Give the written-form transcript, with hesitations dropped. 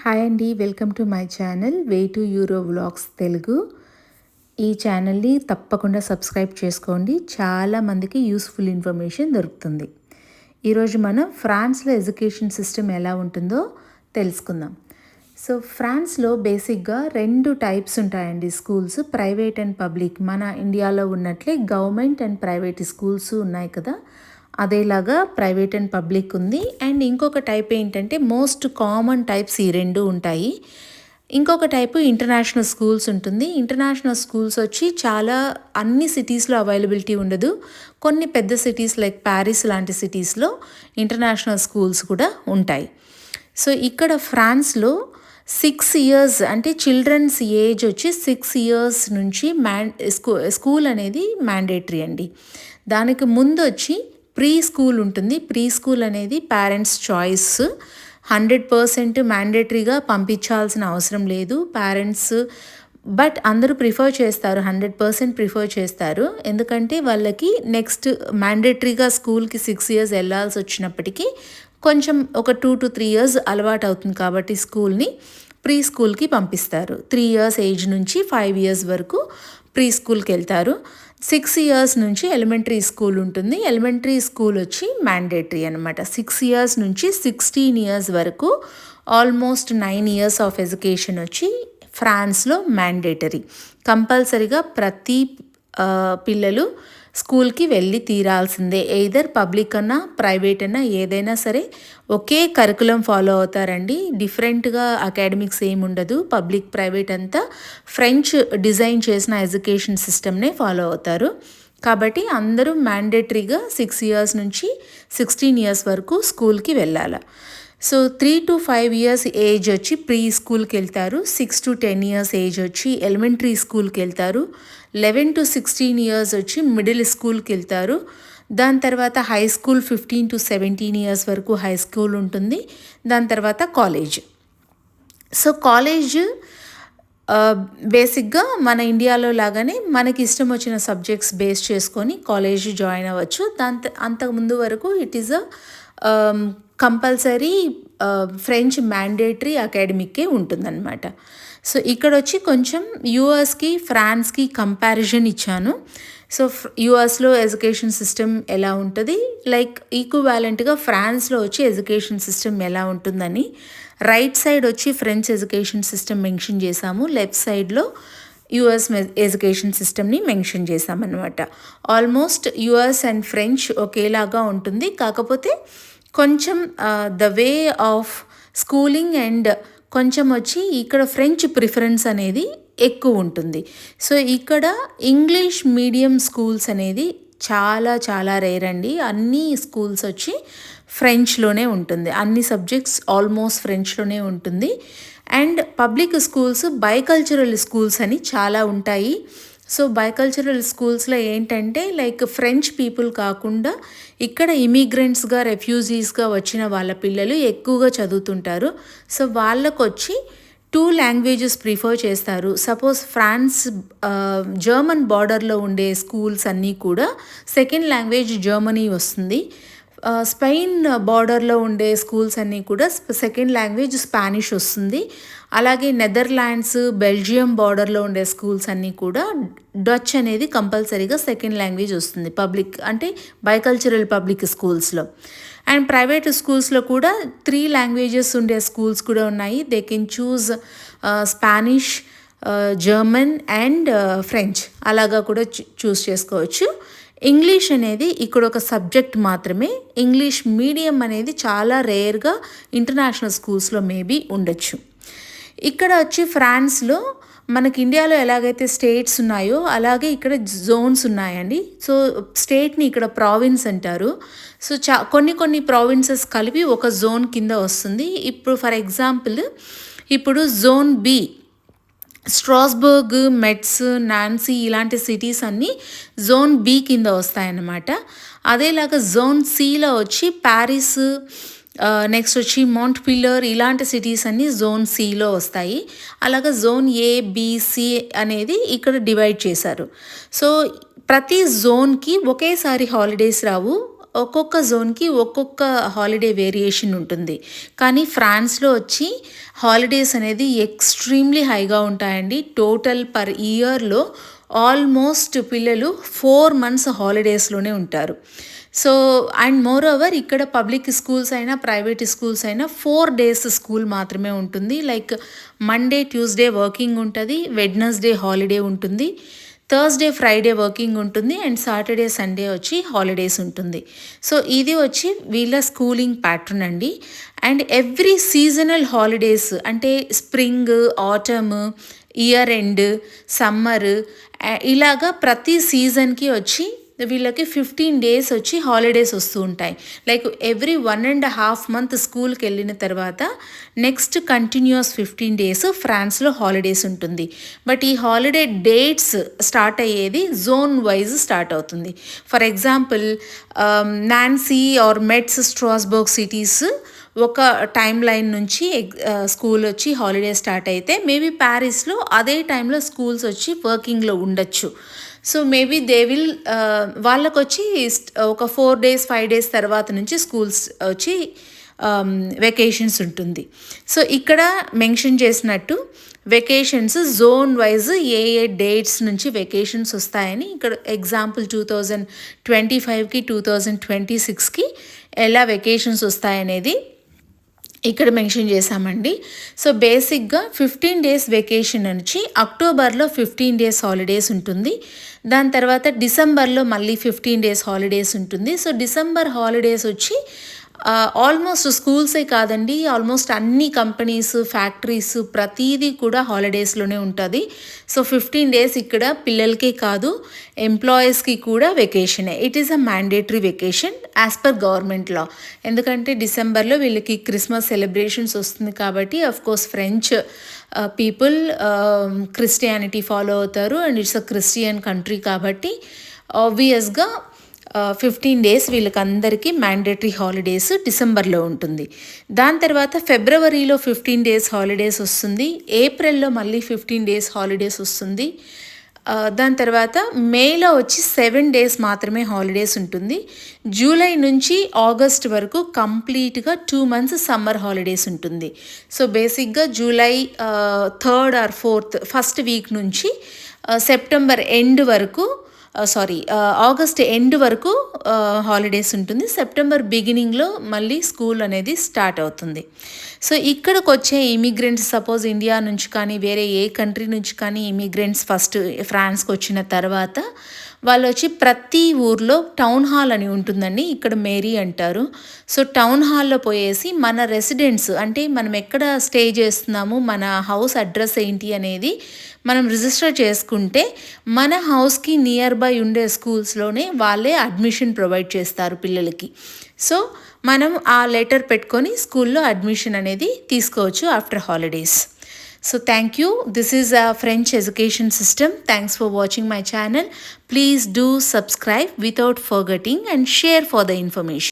Hi అండి, welcome to my channel way to euro vlogs Telugu. ఈ ఛానల్ని తప్పకుండా సబ్స్క్రైబ్ చేసుకోండి. చాలామందికి యూస్ఫుల్ ఇన్ఫర్మేషన్ దొరుకుతుంది. ఈరోజు మనం ఫ్రాన్స్లో ఎడ్యుకేషన్ సిస్టమ్ ఎలా ఉంటుందో తెలుసుకుందాం. సో ఫ్రాన్స్లో బేసిక్గా 2 టైప్స్ ఉంటాయండి స్కూల్స్, ప్రైవేట్ అండ్ పబ్లిక్. మన ఇండియాలో ఉన్నట్లే గవర్నమెంట్ అండ్ ప్రైవేట్ స్కూల్స్ ఉన్నాయి కదా, అదేలాగా ప్రైవేట్ అండ్ పబ్లిక్ ఉంది. అండ్ ఇంకొక టైప్ ఏంటంటే మోస్ట్ కామన్ టైప్స్ ఈ 2 ఉంటాయి. ఇంకొక టైపు ఇంటర్నేషనల్ స్కూల్స్ ఉంటుంది. ఇంటర్నేషనల్ స్కూల్స్ వచ్చి చాలా అన్ని సిటీస్లో అవైలబిలిటీ ఉండదు. కొన్ని పెద్ద సిటీస్ లైక్ ప్యారిస్ లాంటి సిటీస్లో ఇంటర్నేషనల్ స్కూల్స్ కూడా ఉంటాయి. సో ఇక్కడ ఫ్రాన్స్లో 6 ఇయర్స్ అంటే చిల్డ్రన్స్ ఏజ్ వచ్చి 6 ఇయర్స్ నుంచి స్కూల్ అనేది మ్యాండేటరీ అండి. దానికి ముందు వచ్చి ప్రీ స్కూల్ ఉంటుంది. ప్రీ స్కూల్ అనేది పేరెంట్స్ చాయిస్. 100% మ్యాండేటరీగా పంపించాల్సిన అవసరం లేదు పేరెంట్స్, బట్ అందరూ ప్రిఫర్ చేస్తారు, 100% ప్రిఫర్ చేస్తారు. ఎందుకంటే వాళ్ళకి నెక్స్ట్ మ్యాండేటరీగా స్కూల్కి 6 ఇయర్స్ వెళ్ళాల్సి వచ్చినప్పటికీ కొంచెం ఒక 2 to 3 ఇయర్స్ అలవాటు అవుతుంది కాబట్టి స్కూల్ని ప్రీ స్కూల్కి పంపిస్తారు. 3 ఇయర్స్ ఏజ్ నుంచి 5 ఇయర్స్ వరకు ప్రీ స్కూల్కి వెళ్తారు. 6 ఇయర్స్ నుంచి ఎలిమెంటరీ స్కూల్ ఉంటుంది. ఎలిమెంటరీ స్కూల్ వచ్చి మ్యాండేటరీ అనమాట. 6 ఇయర్స్ నుంచి 16 ఇయర్స్ వరకు ఆల్మోస్ట్ 9 ఇయర్స్ ఆఫ్ ఎడ్యుకేషన్ వచ్చి ఫ్రాన్స్లో మ్యాండేటరీ. కంపల్సరీగా ప్రతి పిల్లలు స్కూల్కి వెళ్ళి తీరాల్సిందే. ఎయిదర్ పబ్లిక్ అన్నా ప్రైవేట్ అన్నా ఏదైనా సరే ఒకే కరికులం ఫాలో అవుతారండి. డిఫరెంట్గా అకాడమిక్స్ ఏమి ఉండదు. పబ్లిక్ ప్రైవేట్ అంతా ఫ్రెంచ్ డిజైన్ చేసిన ఎడ్యుకేషన్ సిస్టమ్నే ఫాలో అవుతారు. కాబట్టి అందరూ మ్యాండేటరీగా 6 ఇయర్స్ నుంచి 16 ఇయర్స్ వరకు స్కూల్కి వెళ్ళాలి. సో 3 to 5 ఇయర్స్ ఏజ్ వచ్చి ప్రీ స్కూల్కి వెళ్తారు. 6 to 10 ఇయర్స్ ఏజ్ వచ్చి ఎలిమెంటరీ స్కూల్కి వెళ్తారు. 11 to 16 ఇయర్స్ వచ్చి మిడిల్ స్కూల్కి వెళ్తారు. దాని తర్వాత హై స్కూల్ 15 to 17 ఇయర్స్ వరకు హై స్కూల్ ఉంటుంది. దాని తర్వాత కాలేజ్. సో కాలేజ్ బేసిక్గా మన ఇండియాలో లాగానే మనకి ఇష్టం వచ్చిన సబ్జెక్ట్స్ బేస్ చేసుకొని కాలేజ్ జాయిన్ అవ్వచ్చు. అంతకుముందు వరకు it is compulsory French mandatory అకాడమిక్కే ఉంటుందన్నమాట. సో ఇక్కడ వచ్చి కొంచెం యూఎస్కి ఫ్రాన్స్కి కంపారిజన్ ఇచ్చాను. సో యూఎస్లో ఎడ్యుకేషన్ సిస్టమ్ ఎలా ఉంటుంది, లైక్ ఈక్వాలెంట్గా ఫ్రాన్స్లో వచ్చి ఎడ్యుకేషన్ సిస్టమ్ ఎలా ఉంటుందని. రైట్ సైడ్ వచ్చి ఫ్రెంచ్ ఎడ్యుకేషన్ సిస్టమ్ మెన్షన్ చేశాము, లెఫ్ట్ సైడ్లో యూఎస్ ఎడ్యుకేషన్ సిస్టమ్ని మెన్షన్ చేశామన్నమాట. ఆల్మోస్ట్ యూఎస్ అండ్ ఫ్రెంచ్ ఒకేలాగా ఉంటుంది. కాకపోతే కొంచెం the way of schooling and కొంచెం వచ్చి ఇక్కడ ఫ్రెంచ్ ప్రిఫరెన్స్ అనేది ఎక్కువ ఉంటుంది. సో ఇక్కడ ఇంగ్లీష్ మీడియం స్కూల్స్ అనేది చాలా చాలా రేర్ అండి. అన్ని స్కూల్స్ వచ్చి ఫ్రెంచ్లోనే ఉంటుంది. అన్ని సబ్జెక్ట్స్ ఆల్మోస్ట్ ఫ్రెంచ్లోనే ఉంటుంది. అండ్ పబ్లిక్ స్కూల్స్ బైకల్చరల్ స్కూల్స్ అని చాలా ఉంటాయి. సో బైకల్చరల్ స్కూల్స్లో ఏంటంటే లైక్ ఫ్రెంచ్ పీపుల్ కాకుండా ఇక్కడ ఇమిగ్రెంట్స్గా రెఫ్యూజీస్గా వచ్చిన వాళ్ళ పిల్లలు ఎక్కువగా చదువుతుంటారు. సో వాళ్ళకు వచ్చి 2 లాంగ్వేజెస్ ప్రిఫర్ చేస్తారు. సపోజ్ ఫ్రాన్స్ జర్మన్ బార్డర్లో ఉండే స్కూల్స్ అన్నీ కూడా సెకండ్ లాంగ్వేజ్ జర్మనీ వస్తుంది. స్పెయిన్ బార్డర్లో ఉండే స్కూల్స్ అన్నీ కూడా సెకండ్ లాంగ్వేజ్ స్పానిష్ వస్తుంది. అలాగే నెదర్లాండ్స్ బెల్జియం బార్డర్లో ఉండే స్కూల్స్ అన్నీ కూడా డచ్ అనేది కంపల్సరీగా సెకండ్ లాంగ్వేజ్ వస్తుంది పబ్లిక్ అంటే బైకల్చరల్ పబ్లిక్ స్కూల్స్లో. అండ్ ప్రైవేట్ స్కూల్స్లో కూడా 3 లాంగ్వేజెస్ ఉండే స్కూల్స్ కూడా ఉన్నాయి. They can choose Spanish, German and French అలాగా కూడా చూస్ చేసుకోవచ్చు. ఇంగ్లీష్ అనేది ఇక్కడ ఒక సబ్జెక్ట్ మాత్రమే. ఇంగ్లీష్ మీడియం అనేది చాలా రేర్గా ఇంటర్నేషనల్ స్కూల్స్లో మేబీ ఉండొచ్చు. ఇక్కడ వచ్చి ఫ్రాన్స్లో మనకి ఇండియాలో ఎలాగైతే స్టేట్స్ ఉన్నాయో అలాగే ఇక్కడ జోన్స్ ఉన్నాయండి. సో స్టేట్ని ఇక్కడ ప్రావిన్స్ అంటారు. సో కొన్ని ప్రావిన్సెస్ కలిపి ఒక జోన్ కింద వస్తుంది. ఇప్పుడు ఫర్ ఎగ్జాంపుల్ ఇప్పుడు జోన్ బి స్ట్రాస్బర్గ్, మెట్స్, నాన్సీ ఇలాంటి సిటీస్ అన్నీ జోన్ బి కింద వస్తాయన్నమాట. అదేలాగా జోన్ సిలో వచ్చి ప్యారిస్, నెక్స్ట్ వచ్చి మాంట్పిల్లర్ ఇలాంటి సిటీస్ అన్నీ జోన్ సిలో వస్తాయి. అలాగా జోన్ ఏ, బి, సి అనేది ఇక్కడ డివైడ్ చేశారు. సో ప్రతి జోన్కి ఒకేసారి హాలిడేస్ రావు. ఒక్కొక్క జోన్‌కి ఒక్కొక్క హాలిడే వేరియేషన్ ఉంటుంది. కానీ ఫ్రాన్స్‌లో వచ్చి హాలిడేస్ అనేది ఎక్స్‌ట్రీమ్‌లీ హైగా ఉంటాయండి. టోటల్ పర్ ఇయర్‌లో ఆల్మోస్ట్ పిల్లలు 4 మంత్స్ హాలిడేస్‌లోనే ఉంటారు. సో అండ్ మోర్ ఓవర్ ఇక్కడ పబ్లిక్ స్కూల్స్ అయినా, ప్రైవేట్ స్కూల్స్ అయినా 4 డేస్ స్కూల్ మాత్రమే ఉంటుంది. లైక్ మండే, ట్యూస్‌డే వర్కింగ్ ఉంటది. వెడ్నెస్‌డే హాలిడే ఉంటుంది. థర్స్‌డే, ఫ్రైడే వర్కింగ్ ఉంటుంది. అండ్ సాటర్డే, సండే వచ్చి హాలిడేస్ ఉంటుంది. సో ఇది వచ్చి వీళ్ళ స్కూలింగ్ ప్యాటర్న్ అండి. అండ్ ఎవ్రీ సీజనల్ హాలిడేస్ అంటే spring, atom, year end, summer ఇలాగా ప్రతి సీజన్‌కి వచ్చి వీళ్ళకి 15 డేస్ వచ్చి హాలిడేస్ వస్తూ ఉంటాయి. లైక్ ఎవ్రీ 1.5 మంత్ స్కూల్కి వెళ్ళిన తర్వాత నెక్స్ట్ కంటిన్యూస్ 15 డేస్ ఫ్రాన్స్లో హాలిడేస్ ఉంటుంది. బట్ ఈ హాలిడే డేట్స్ స్టార్ట్ అయ్యేది జోన్ వైజ్ స్టార్ట్ అవుతుంది. For example Nancy or Metz, Strasbourg cities ఒక టైమ్ లైన్ నుంచి స్కూల్ వచ్చి హాలిడే స్టార్ట్ అయితే మేబీ ప్యారిస్లో అదే టైంలో స్కూల్స్ వచ్చి వర్కింగ్లో ఉండొచ్చు. సో మేబీ దే విల్ వాళ్ళకొచ్చి ఒక 4 డేస్ 5 డేస్ తర్వాత నుంచి స్కూల్స్ వచ్చి వెకేషన్స్ ఉంటుంది. సో ఇక్కడ మెన్షన్ చేసినట్టు వెకేషన్స్ జోన్ వైజ్ ఏ డేట్స్ నుంచి వెకేషన్స్ వస్తాయని ఇక్కడ ఎగ్జాంపుల్ 2025కి 2026కి ఎలా వెకేషన్స్ వస్తాయనేది ఇక్కడ మెన్షన్ చేశామండి. సో బేసిక్గా 15 డేస్ వెకేషన్ నుంచి అక్టోబర్లో 15 డేస్ హాలిడేస్ ఉంటుంది. దాని తర్వాత డిసెంబర్లో మళ్ళీ 15 డేస్ హాలిడేస్ ఉంటుంది. సో డిసెంబర్ హాలిడేస్ వచ్చి ఆల్మోస్ట్ స్కూల్సే కాదండి, ఆల్మోస్ట్ అన్ని కంపెనీస్, ఫ్యాక్టరీస్ ప్రతీదీ కూడా హాలిడేస్లోనే ఉంటుంది. సో 15 డేస్ ఇక్కడ పిల్లలకే కాదు ఎంప్లాయీస్కి కూడా వెకేషనే. It is a mandatory vacation as per government law. ఎందుకంటే డిసెంబర్లో వీళ్ళకి క్రిస్మస్ సెలబ్రేషన్స్ వస్తుంది కాబట్టి of course French people Christianity follow అవుతారు and it's a Christian country కాబట్టి ఆబ్వియస్గా 15 డేస్ వీళ్ళకందరికీ మ్యాండేటరీ హాలిడేస్ డిసెంబర్లో ఉంటుంది. దాని తర్వాత ఫిబ్రవరిలో 15 డేస్ హాలిడేస్ వస్తుంది. ఏప్రిల్లో మళ్ళీ 15 డేస్ హాలిడేస్ వస్తుంది. దాని తర్వాత మేలో వచ్చి 7 డేస్ మాత్రమే హాలిడేస్ ఉంటుంది. జూలై నుంచి ఆగస్ట్ వరకు కంప్లీట్గా 2 మంత్స్ సమ్మర్ హాలిడేస్ ఉంటుంది. సో బేసిక్గా July 3rd or 4th first week నుంచి సెప్టెంబర్ ఎండ్ వరకు ఆగస్ట్ ఎండ్ వరకు హాలిడేస్ ఉంటుంది. సెప్టెంబర్ బిగినింగ్లో మళ్ళీ స్కూల్ అనేది స్టార్ట్ అవుతుంది. సో ఇక్కడికి వచ్చే ఇమిగ్రెంట్స్ సపోజ్ ఇండియా నుంచి కానీ వేరే ఏ కంట్రీ నుంచి కానీ ఇమిగ్రెంట్స్ ఫస్ట్ ఫ్రాన్స్కి వచ్చిన తర్వాత వాళ్ళు వచ్చి ప్రతి ఊర్లో టౌన్ హాల్ అని ఉంటుందండి. ఇక్కడ మేరీ అంటారు. సో టౌన్ హాల్లో పోయేసి మన రెసిడెంట్స్ అంటే మనం ఎక్కడ స్టే చేస్తున్నాము, మన హౌస్ అడ్రస్ ఏంటి అనేది మనం రిజిస్టర్ చేసుకుంటే మన హౌస్కి నియర్ బై ఉండే స్కూల్స్లోనే వాళ్ళే అడ్మిషన్ ప్రొవైడ్ చేస్తారు పిల్లలకి. సో మనం ఆ లెటర్ పెట్టుకొని స్కూల్లో అడ్మిషన్ అనేది తీసుకోవచ్చు after holidays. So thank you. This is a French education system. Thanks for watching my channel. Please do subscribe without forgetting and share for the information.